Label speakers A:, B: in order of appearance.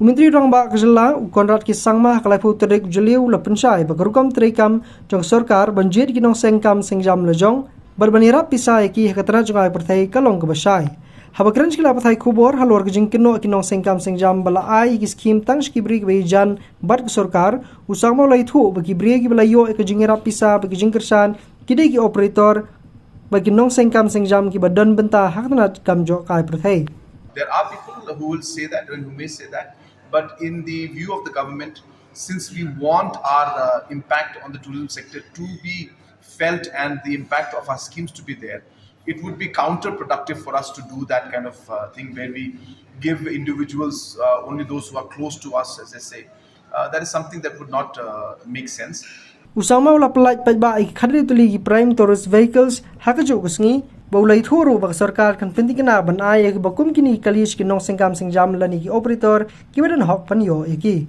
A: Menteri Rang Ba Kejela Konrad Kisangmah Kalai Pu Terik Jeliu Lepen Shai Bagarukam Terikam Jong Sorkar Banjid ki Nongseng kam Sengjam Lejong Berbanirap pisai ki Tnad Jngoh Pyrthei kalong ke Shai. Habakran skila pathai kubor halor ke jingkino ki Nongseng kam Sengjam bala ai ki skim tang skibri ke jan bat ke Sorkar usang mau lai thu bagi bri ki balayo ke jingirap pisa bagi jingkersan kidai ki operator bagi Nongseng kam Sengjam ki badan benta hak Tnad kam jo kai Pyrthei.
B: There are people who will say that and who may say that, but in the view of the government, since we want our impact on the tourism sector to be felt and the impact of our schemes to be there, it would be counterproductive for us to do that kind of thing where we give individuals only those who are close to us, as I say. That is something that would not make sense.
A: Usama ula pelaj pajba ik khadri tuli ki prime tourist vehicles hakajo kusngi baulai thuru bak sarkar kan pentingna ban ai ek bakum kini kalis ki Nongseng kam Sengjam lani ki operator ki badan hok pan yo eki